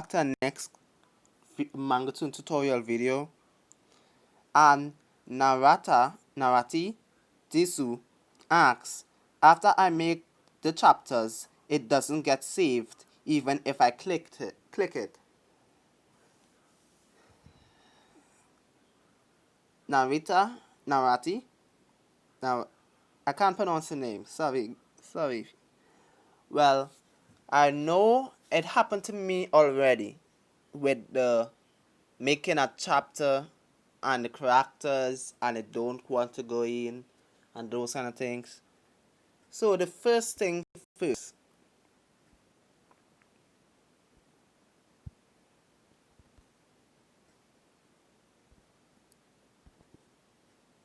back to our next Manga Toon tutorial video. And Narati Disu asks, after I make the chapters, it doesn't get saved even if I click it. Narati, now I can't pronounce the name. Sorry. Well, I know it happened to me already with the making a chapter and the characters and it don't want to go in and those kind of things. So the first thing first.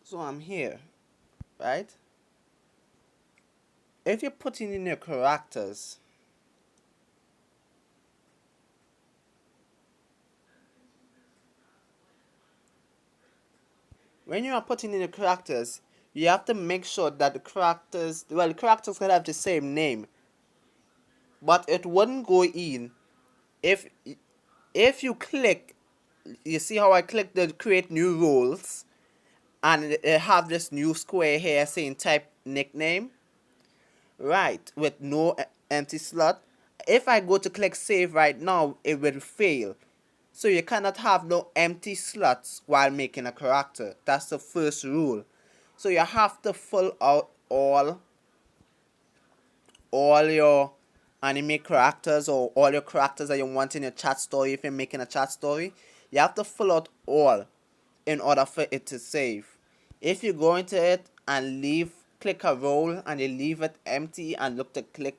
So I'm here, right? If you're putting in your characters, when you are putting in your characters, you have to make sure that the characters can have the same name, but it wouldn't go in if if you click. You see how I click the create new roles, and it have this new square here saying type nickname, right, with no empty slot. If I go to click save right now, it will fail. So you cannot have no empty slots while making a character. That's the first rule. So you have to fill out all your anime characters or all your characters that you want in your chat story. If you're making a chat story, you have to fill out all in order for it to save. If you go into it and click a role and you leave it empty and look to click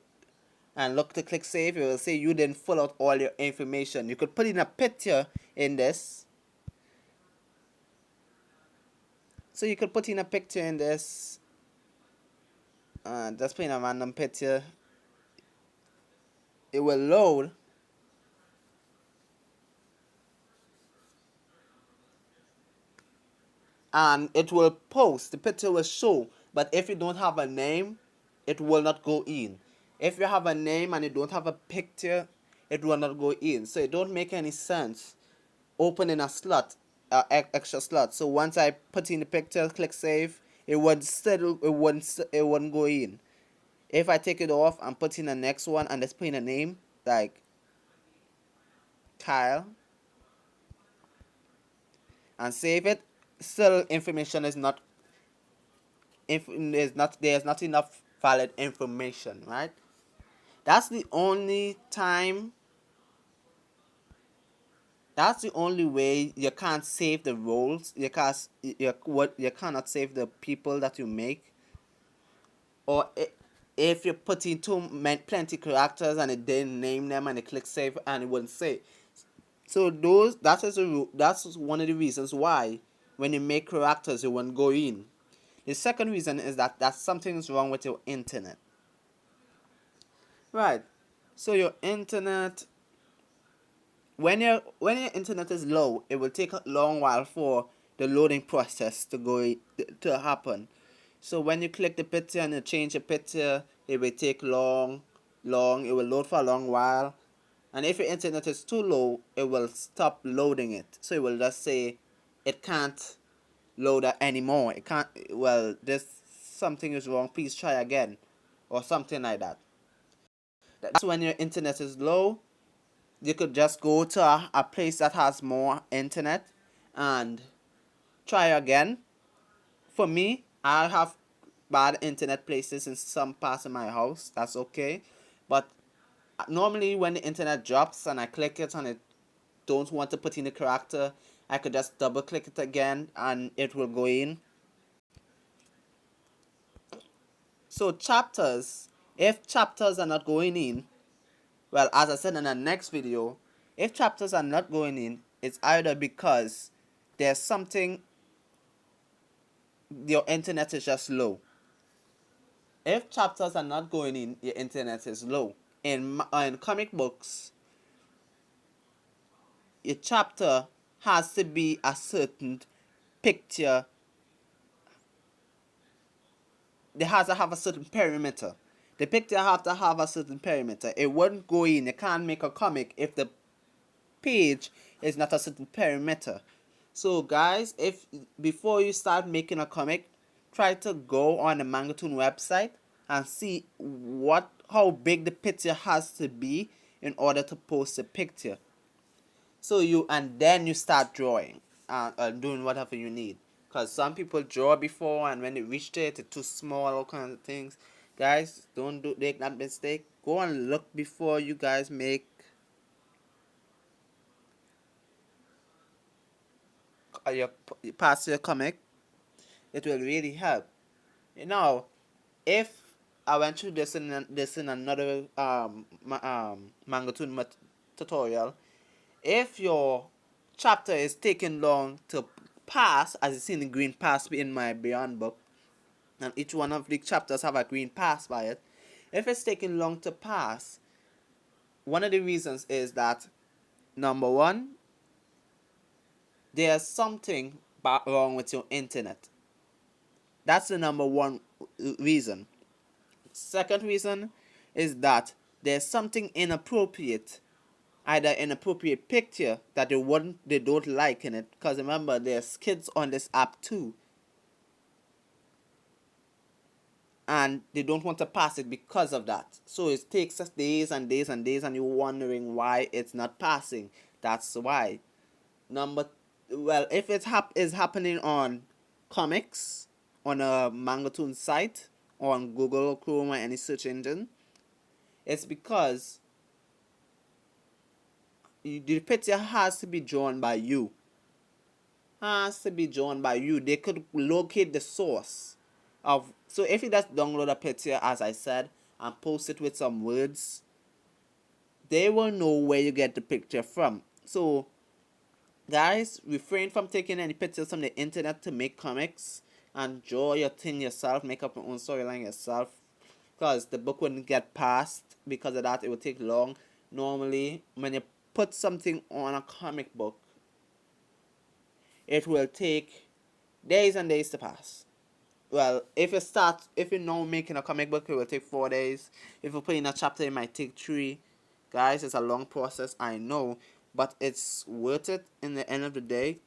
save, it will say you didn't fill out all your information. You could put in a picture in this. So you could put in a picture in this. Just put in a random picture. It will load. And it will post. The picture will show. But if you don't have a name, it will not go in. If you have a name and you don't have a picture, it will not go in. So it don't make any sense opening a slot, extra slot. So once I put in the picture, click save, it wouldn't go in. If I take it off and put in the next one and just put in a name like Kyle and save it, still information is not if there's not enough valid information, right? That's the only time. That's the only way you can't save the roles. You cannot save the people that you make, or if you put in plenty characters and it didn't name them and you click save and it wouldn't say. So that's one of the reasons why when you make characters it won't go in. The second reason is that something's wrong with your internet. Right. So your internet, when your internet is low, it will take a long while for the loading process to happen. So when you click the picture and you change the picture, it will take long. It will load for a long while, and if your internet is too low, it will stop loading it. So it will just say it can't load anymore. It can't. Well, this something is wrong. Please try again, or something like that. That's when your internet is low. You could just go to a place that has more internet and try again. For me, I have bad internet places in some parts of my house. That's okay. But normally when the internet drops and I click it and it don't want to put in the character, I could just double click it again and it will go in. So if chapters are not going in, well, as I said in the next video, if chapters are not going in, it's either because there's something, your internet is just low. If chapters are not going in, your internet is low. In comic books, your chapter has to be a certain picture. It has to have a certain perimeter. The picture have to have a certain perimeter. It wouldn't go in. You can't make a comic if the page is not a certain perimeter. So guys, if before you start making a comic, try to go on the Manga Toon website and see what how big the picture has to be in order to post a picture. So you and then you start drawing and doing whatever you need. Cause some people draw before and when they reach there it's too small, all kinds of things. Guys, don't make that mistake. Go and look before you guys make your pass your comic. It will really help. You know, if I went through this in another manga tutorial, if your chapter is taking long to pass, as you see in the green pass in my Beyond book, and each one of the chapters have a green pass by it. If it's taking long to pass, one of the reasons is that number one, there's something wrong with your internet. That's the number one reason. Second reason is that there's something inappropriate, either inappropriate picture that they don't like in it. Because remember, there's kids on this app too, and they don't want to pass it because of that. So it takes us days and days and days, and you're wondering why it's not passing. That's why. Number well, if it is happening on comics, on a Manga Toon site, or on Google or Chrome or any search engine, it's because the picture has to be drawn by you. Has to be drawn by you. They could locate the source of. So if you just download a picture, as I said, and post it with some words, they will know where you get the picture from. So guys, refrain from taking any pictures from the internet to make comics and draw your thing yourself, make up your own storyline yourself. Because the book wouldn't get passed because of that. It would take long. Normally, when you put something on a comic book, it will take days and days to pass. Well, if you're now making a comic book, it will take 4 days. If you're putting a chapter, it might take 3. Guys, it's a long process, I know, but it's worth it in the end of the day.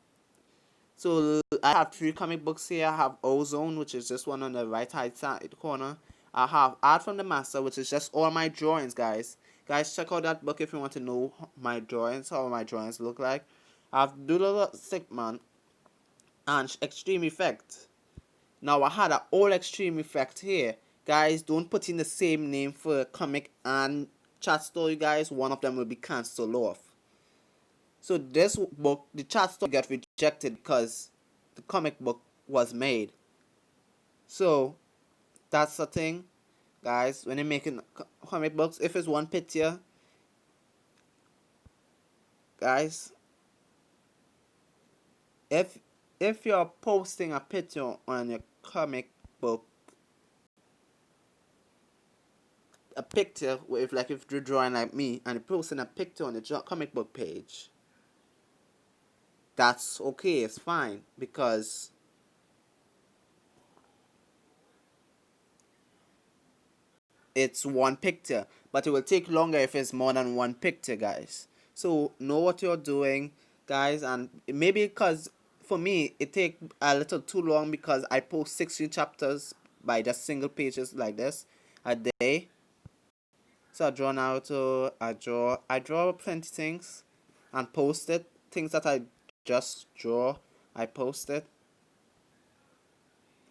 So I have 3 comic books here. I have Ozone, which is just one on the right hand side corner. I have Art from the Master, which is just all my drawings, guys. Guys, check out that book if you want to know my drawings, how my drawings look like. I have Doodle Stickman and Extreme Effect. Now I had an old Extreme Effect here. Guys, don't put in the same name for comic and chat story, guys. One of them will be cancelled off. So this book, the chat story got rejected because the comic book was made. So that's the thing, guys. When you're making comic books, if it's one picture, guys, if you're posting a picture on your comic book, a picture with like if you're drawing like me and you're posting a picture on the comic book page, that's okay, it's fine, because it's one picture, but it will take longer if it's more than one picture, guys. So know what you're doing, guys, and maybe because for me it take a little too long because I post 16 chapters by just single pages like this a day. So I draw plenty things and post it. Things that I just draw, I post it.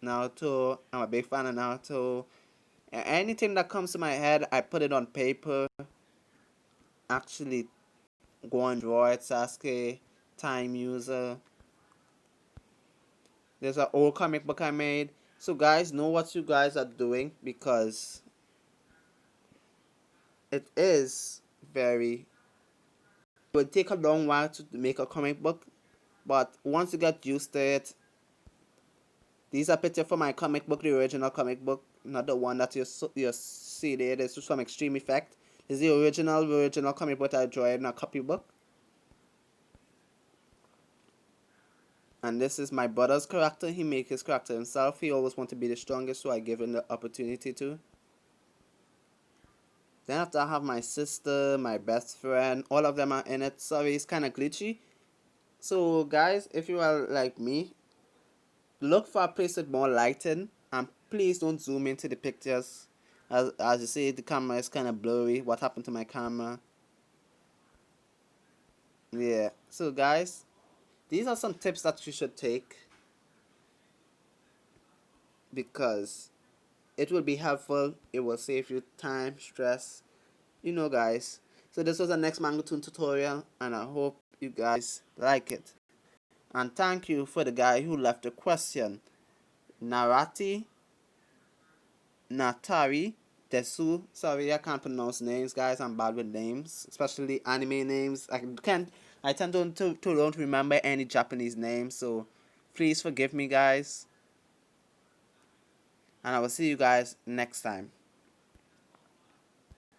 Naruto, I'm a big fan of Naruto. Anything that comes to my head, I put it on paper. Actually, go and draw it. Sasuke, Time User. There's an old comic book I made. So guys, know what you guys are doing because it is very. It will take a long while to make a comic book, but once you get used to it, these are pictures from my comic book, the original comic book, not the one that you see there. This is from Extreme Effect. This is the original comic book I drew in a copybook. And this is my brother's character. He made his character himself. He always wanted to be the strongest, so I gave him the opportunity to. Then after I have my sister, my best friend, all of them are in it. Sorry, it's kind of glitchy. So guys, if you are like me, look for a place with more lighting, and please don't zoom into the pictures. As you see, the camera is kind of blurry. What happened to my camera? Yeah. So guys, these are some tips that you should take because it will be helpful. It will save you time, stress. Guys. So this was the next Manga Toon tutorial, and I hope you guys like it. And thank you for the guy who left the question. Narati, Natari, Desu. Sorry, I can't pronounce names, guys. I'm bad with names, especially anime names. I tend to don't remember any Japanese names, so please forgive me, guys. And I will see you guys next time.